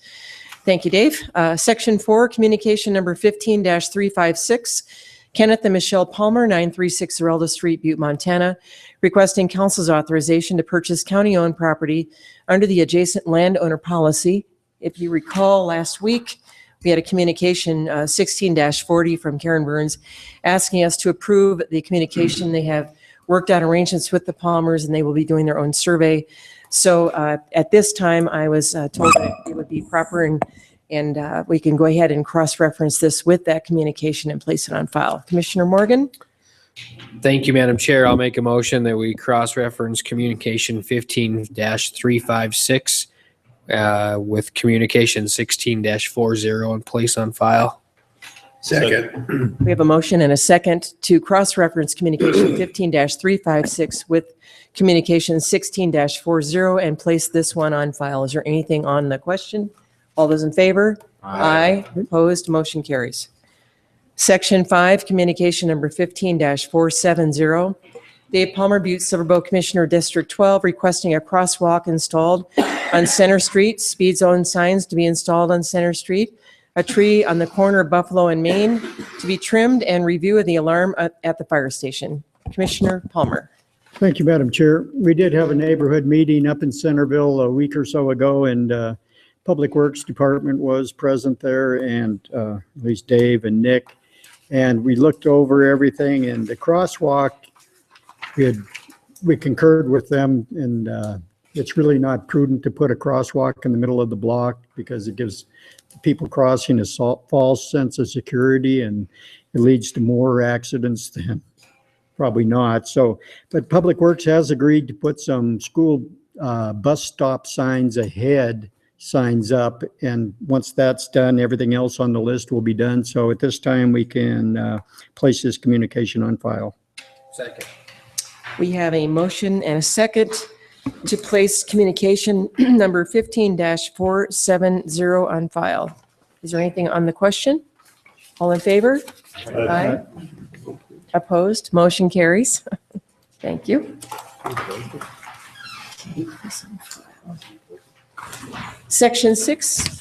Thank you, Dave. Section 4, communication number 15-356. Kenneth and Michelle Palmer, 936 Zerelda Street, Butte, Montana, requesting council's authorization to purchase county-owned property under the adjacent landowner policy. If you recall, last week, we had a communication 16-40 from Karen Burns asking us to approve the communication. They have worked out arrangements with the Palmers and they will be doing their own survey. So at this time, I was told that it would be proper and we can go ahead and cross-reference this with that communication and place it on file. Commissioner Morgan? Thank you, Madam Chair. I'll make a motion that we cross-reference communication 15-356 with communication 16-40 and place on file. Second. We have a motion and a second to cross-reference communication 15-356 with communication 16-40 and place this one on file. Is there anything on the question? All those in favor? Aye. Opposed? Motion carries. Section 5, communication number 15-470. Dave Palmer, Butte-Silver Bow Commissioner, District 12, requesting a crosswalk installed on Center Street, speed zone signs to be installed on Center Street, a tree on the corner of Buffalo and Main to be trimmed, and review of the alarm at the fire station. Commissioner Palmer. Thank you, Madam Chair. We did have a neighborhood meeting up in Centerville a week or so ago, and Public Works Department was present there, and at least Dave and Nick. And we looked over everything, and the crosswalk, we concurred with them, and it's really not prudent to put a crosswalk in the middle of the block because it gives people crossing a false sense of security, and it leads to more accidents than probably not. So, but Public Works has agreed to put some school bus stop signs up, and once that's done, everything else on the list will be done. So at this time, we can place this communication on file. Second. We have a motion and a second to place communication number 15-470 on file. Is there anything on the question? All in favor? Aye. Opposed? Motion carries. Thank you. Section 6,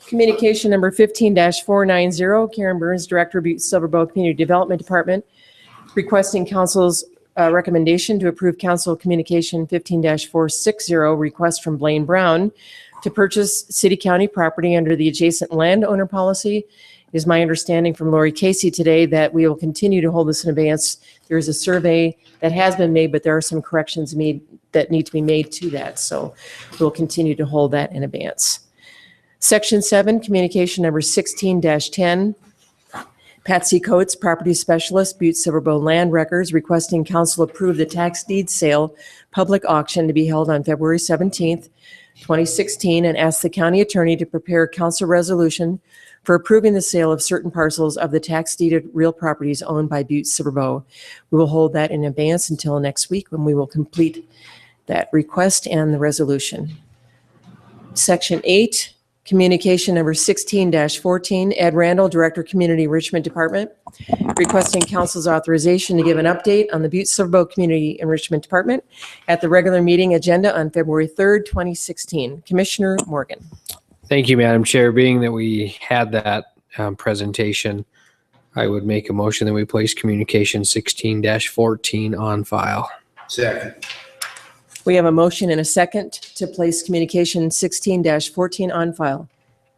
communication number 15-490. Karen Burns, Director, Butte-Silver Bow Community Development Department, requesting council's recommendation to approve council communication 15-460, request from Blaine Brown to purchase city-county property under the adjacent landowner policy. It is my understanding from Lori Casey today that we will continue to hold this in abeyance. There is a survey that has been made, but there are some corrections that need to be made to that. So we'll continue to hold that in abeyance. Section 7, communication number 16-10. Patsy Coates, Property Specialist, Butte-Silver Bow Land Records, requesting council approve the tax deed sale public auction to be held on February 17th, 2016, and ask the county attorney to prepare council resolution for approving the sale of certain parcels of the tax deeded real properties owned by Butte-Silver. We will hold that in advance until next week when we will complete that request and the resolution. Section 8, communication number 16-14, Ed Randall, Director, Community Enrichment Department, requesting council's authorization to give an update on the Butte-Silver Community Enrichment Department at the regular meeting agenda on February 3rd, 2016. Commissioner Morgan. Thank you, Madam Chair. Being that we had that presentation, I would make a motion that we place communication 16-14 on file. Second. We have a motion and a second to place communication 16-14 on file.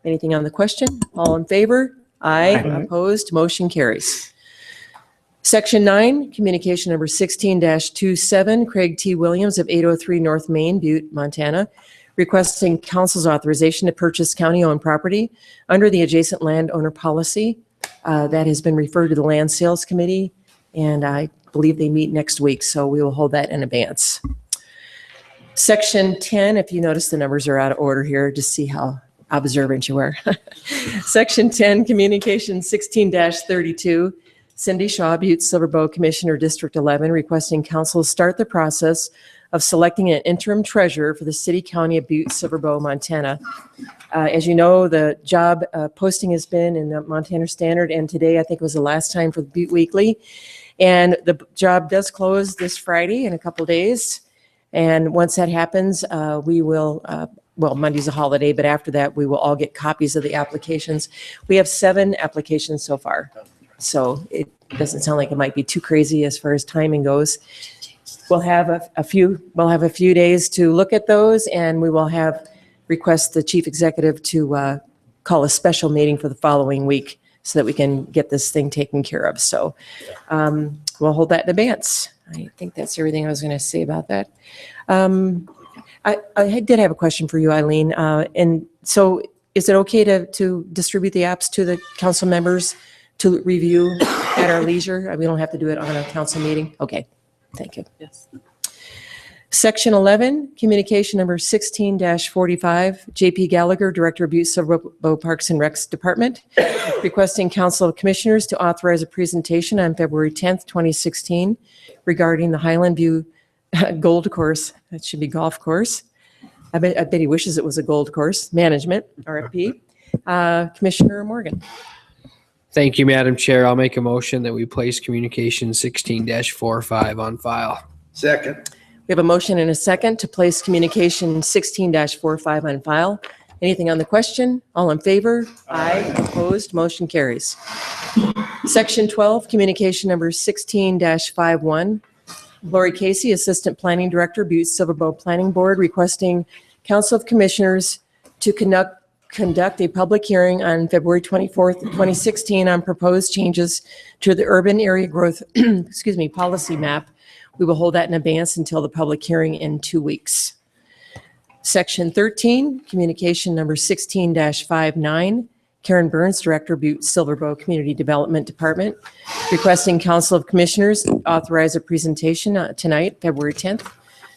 Anything on the question? All in favor? Aye. Opposed? Motion carries. Section 9, communication number 16-27, Craig T. Williams of 803 North Main, Butte, Montana, requesting council's authorization to purchase county-owned property under the adjacent landowner policy. That has been referred to the Land Sales Committee, and I believe they meet next week, so we will hold that in advance. Section 10, if you notice the numbers are out of order here, just see how observant you are. Section 10, communication 16-32, Cindy Shaw, Butte-Silver Commissioner, District 11, requesting council start the process of selecting an interim treasurer for the city county of Butte-Silver, Montana. As you know, the job posting has been in the Montana Standard, and today I think was the last time for the Butte Weekly. And the job does close this Friday in a couple days. And once that happens, we will, well, Monday's a holiday, but after that, we will all get copies of the applications. We have 7 applications so far. So it doesn't sound like it might be too crazy as far as timing goes. We'll have a few days to look at those, and we will request the chief executive to call a special meeting for the following week so that we can get this thing taken care of. So we'll hold that in advance. I think that's everything I was going to say about that. I did have a question for you, Eileen. And so is it okay to distribute the apps to the council members to review at our leisure? We don't have to do it on a council meeting? Okay. Thank you. Yes. Section 11, communication number 16-45, JP Gallagher, Director of Butte-Silver Parks and Recs Department, requesting Council of Commissioners to authorize a presentation on February 10th, 2016 regarding the Highland View Gold Course. That should be golf course. I bet he wishes it was a gold course. Management, RFP. Commissioner Morgan. Thank you, Madam Chair. I'll make a motion that we place communication 16-45 on file. Second. We have a motion and a second to place communication 16-45 on file. Anything on the question? All in favor? Aye. Opposed? Motion carries. Section 12, communication number 16-51. Lori Casey, Assistant Planning Director, Butte-Silver Planning Board, requesting Council of Commissioners to conduct a public hearing on February 24th, 2016 on proposed changes to the urban area growth policy map. We will hold that in advance until the public hearing in 2 weeks. Section 13, communication number 16-59, Karen Burns, Director, Butte-Silver Community Development Department, requesting Council of Commissioners authorize a presentation tonight, February 10th,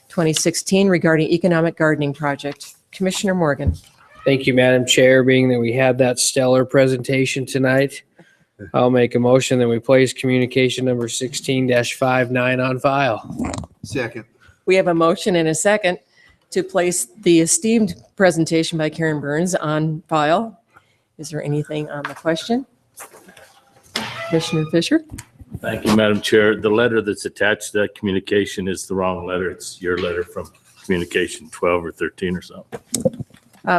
2016, regarding economic gardening project. Commissioner Morgan. Thank you, Madam Chair. Being that we had that stellar presentation tonight, I'll make a motion that we place communication number 16-59 on file. Second. We have a motion and a second to place the esteemed presentation by Karen Burns on file. Is there anything on the question? Commissioner Fisher? Thank you, Madam Chair. The letter that's attached to that communication is the wrong letter. It's your letter from communication 12 or 13 or something.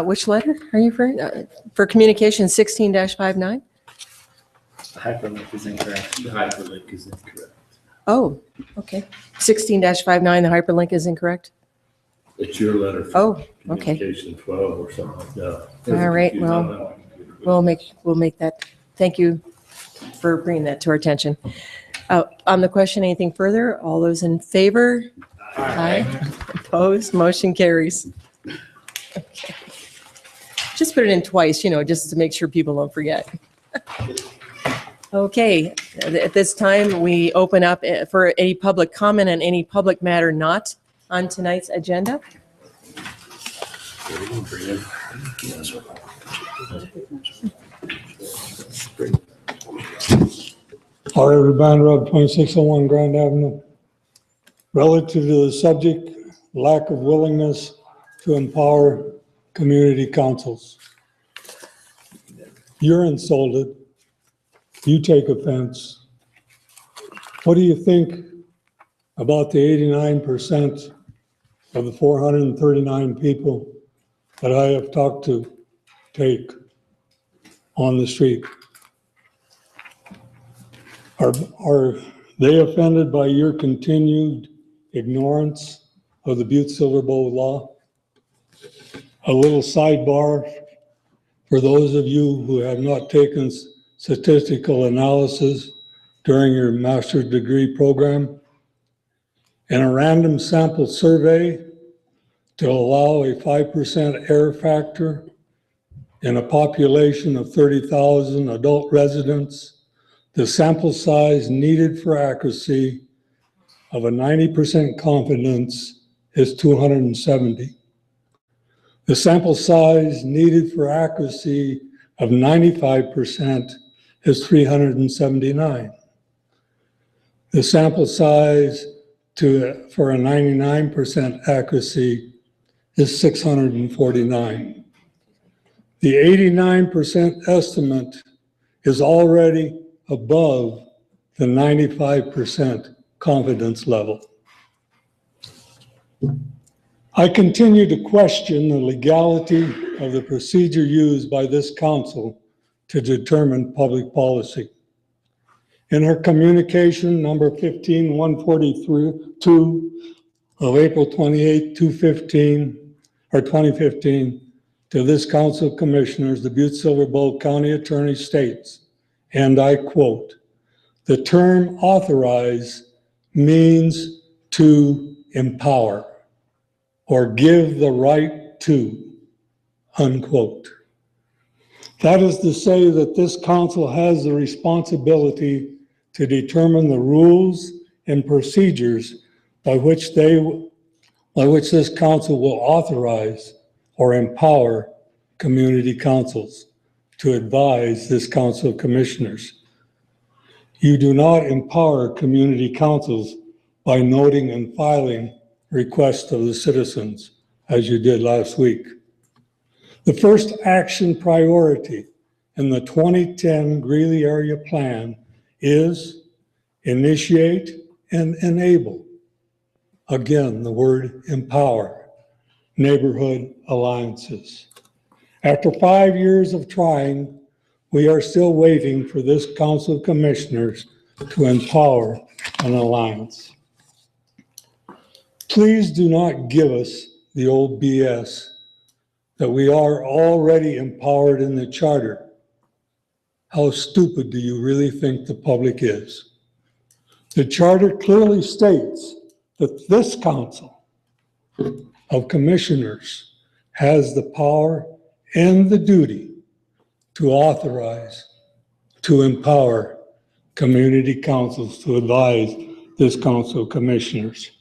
Which letter are you referring? For communication 16-59? The hyperlink is incorrect. The hyperlink is incorrect. Oh, okay. 16-59, the hyperlink is incorrect? It's your letter from Oh, okay. communication 12 or something like that. All right, well, we'll make that. Thank you for bringing that to our attention. On the question, anything further? All those in favor? Aye. Opposed? Motion carries. Okay. Just put it in twice, just to make sure people don't forget. Okay, at this time, we open up for any public comment on any public matter not on tonight's agenda. Auditor Banrod, 2601 Grand Avenue. Relative to the subject, lack of willingness to empower community councils. You're insulted. You take offense. What do you think about the 89% of the 439 people that I have talked to take on the street? Are they offended by your continued ignorance of the Butte-Silver Bowl law? A little sidebar for those of you who have not taken statistical analysis during your master's degree program. In a random sample survey to allow a 5% error factor in a population of 30,000 adult residents, the sample size needed for accuracy of a 90% confidence is 270. The sample size needed for accuracy of 95% is 379. The sample size for a 99% accuracy is 649. The 89% estimate is already above the 95% confidence level. I continue to question the legality of the procedure used by this council to determine public policy. In her communication number 15-142 of April 28, 2015, to this Council of Commissioners, the Butte-Silver Bowl County Attorney states, and I quote, "The term authorize means to empower or give the right to," unquote. That is to say that this council has the responsibility to determine the rules and procedures by which this council will authorize or empower community councils to advise this Council of Commissioners. You do not empower community councils by noting and filing requests of the citizens, as you did last week. The first action priority in the 2010 Greeley Area Plan is initiate and enable. Again, the word empower, neighborhood alliances. After 5 years of trying, we are still waiting for this Council of Commissioners to empower an alliance. Please do not give us the old BS that we are already empowered in the charter. How stupid do you really think the public is? The charter clearly states that this Council of Commissioners has the power and the duty to authorize, to empower community councils to advise this Council of Commissioners.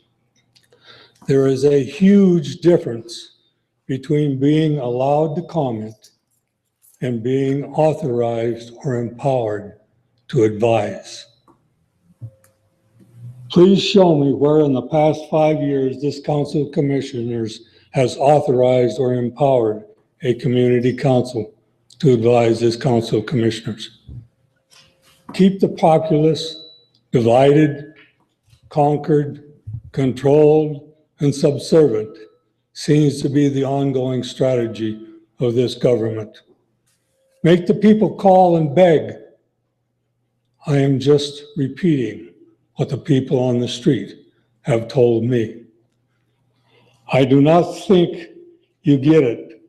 There is a huge difference between being allowed to comment and being authorized or empowered to advise. Please show me where in the past 5 years this Council of Commissioners has authorized or empowered a community council to advise this Council of Commissioners. Keep the populace divided, conquered, controlled, and subservient seems to be the ongoing strategy of this government. Make the people call and beg. I am just repeating what the people on the street have told me. I do not think you get it.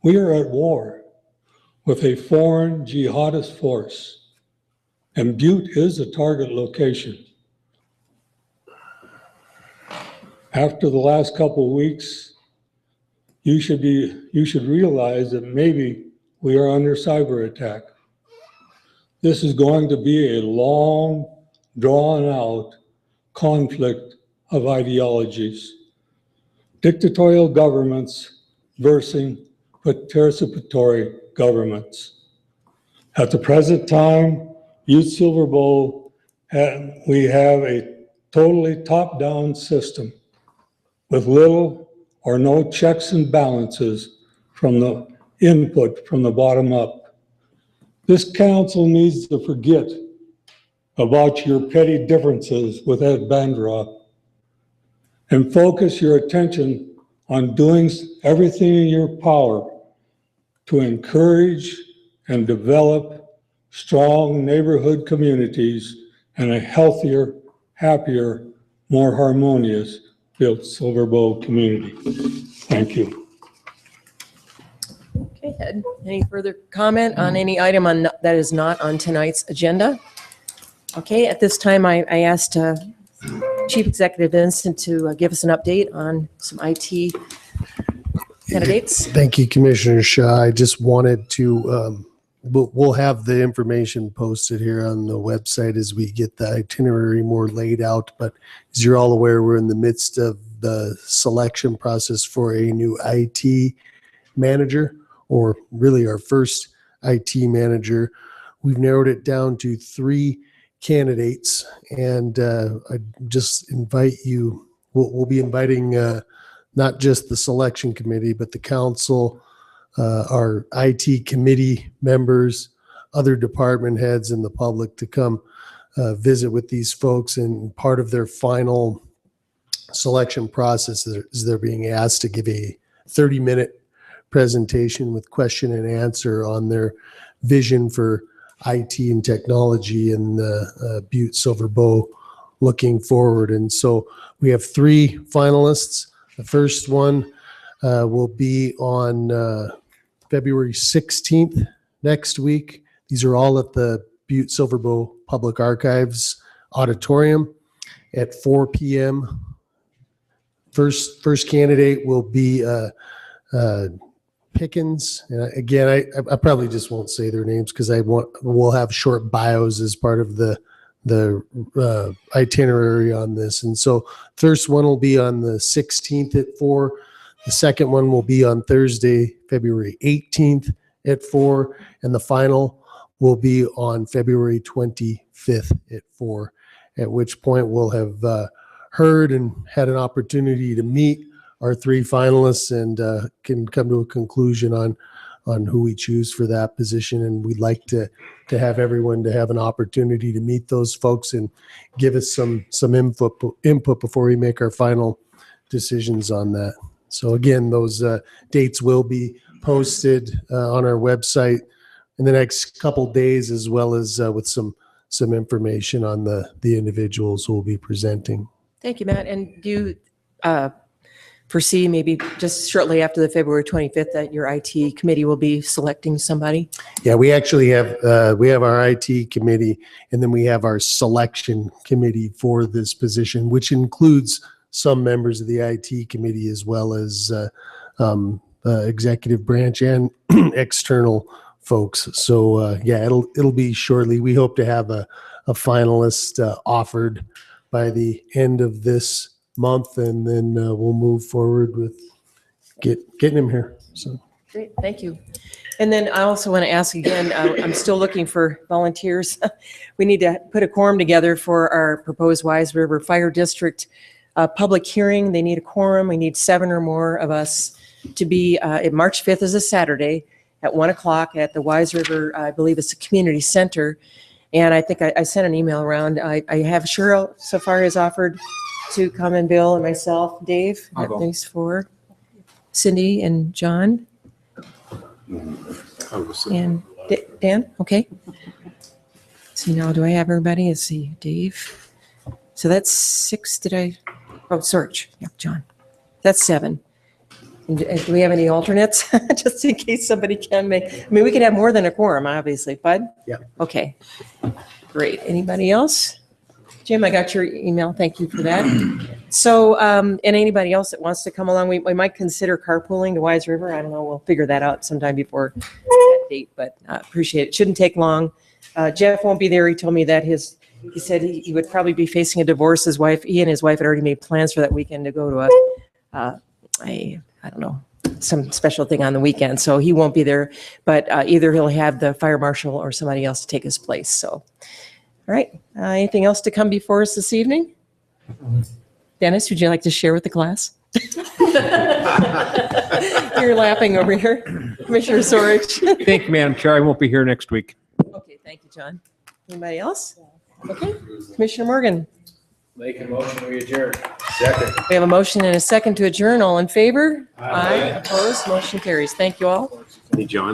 We are at war with a foreign jihadist force, and Butte is a target location. After the last couple of weeks, you should realize that maybe we are under cyber attack. This is going to be a long, drawn out conflict of ideologies. Dictatorial governments versus participatory governments. At the present time, Butte-Silver Bowl, we have a totally top-down system with little or no checks and balances from the input from the bottom up. This council needs to forget about your petty differences with Ed Bandrop and focus your attention on doing everything in your power to encourage and develop strong neighborhood communities and a healthier, happier, more harmonious Butte-Silver Bowl community. Thank you. Okay, Ed, any further comment on any item on that is not on tonight's agenda? Okay, at this time, I asked Chief Executive Vincent to give us an update on some IT candidates. Thank you, Commissioner Shaw. I just wanted to, we'll have the information posted here on the website as we get the itinerary more laid out. But as you're all aware, we're in the midst of the selection process for a new IT manager, or really our first IT manager. We've narrowed it down to 3 candidates, and I just invite you, we'll be inviting not just the selection committee, but the council, our IT committee members, other department heads, and the public to come visit with these folks. And part of their final selection process is they're being asked to give a 30-minute presentation with question and answer on their vision for IT and technology in the Butte-Silver Bowl looking forward. And so we have 3 finalists. The first one will be on February 16th next week. These are all at the Butte-Silver Bowl Public Archives Auditorium at 4 p.m. First candidate will be Pickens. And again, I probably just won't say their names because we'll have short bios as part of the itinerary on this. And so first one will be on the 16th at 4. The second one will be on Thursday, February 18th at 4. And the final will be on February 25th at 4, at which point we'll have heard and had an opportunity to meet our 3 finalists and can come to a conclusion on who we choose for that position. And we'd like to have everyone to have an opportunity to meet those folks and give us some input before we make our final decisions on that. So again, those dates will be posted on our website in the next couple days, as well as with some information on the individuals who will be presenting. Thank you, Matt. And do you foresee maybe just shortly after the February 25th that your IT committee will be selecting somebody? Yeah, we actually have our IT committee, and then we have our selection committee for this position, which includes some members of the IT committee as well as executive branch and external folks. So yeah, it'll be shortly. We hope to have a finalist offered by the end of this month, and then we'll move forward with getting him here. So great, thank you. And then I also want to ask again, I'm still looking for volunteers. We need to put a quorum together for our proposed Wise River Fire District public hearing. They need a quorum. We need 7 or more of us to be at March 5th is a Saturday at 1 o'clock at the Wise River, I believe it's a community center. And I think I sent an email around. I have Cheryl so far has offered to come, and Bill and myself, Dave, I'll go. thanks for Cindy and John and Dan. Okay. See, now do I have everybody? Let's see, Dave. So that's 6. Search. Yeah, John. That's 7. And do we have any alternates? Just in case somebody can make, I mean, we could have more than a quorum, obviously, Bud? Yeah. Okay. Great. Anybody else? Jim, I got your email. Thank you for that. So, and anybody else that wants to come along, we might consider carpooling to Wise River. I don't know. We'll figure that out sometime before that date, but appreciate it. Shouldn't take long. Jeff won't be there. He told me that he said he would probably be facing a divorce. He and his wife had already made plans for that weekend to go to I don't know, some special thing on the weekend, so he won't be there. But either he'll have the fire marshal or somebody else to take his place. So, all right. Anything else to come before us this evening? Dennis, would you like to share with the class? You're laughing over here. Commissioner Sorich. Thank you, Madam Chair. I won't be here next week. Okay, thank you, John. Anybody else? Okay, Commissioner Morgan. Make a motion, we adjourn. Second. We have a motion and a second to adjourn. All in favor? Aye. Opposed? Motion carries. Thank you all. Hey, John.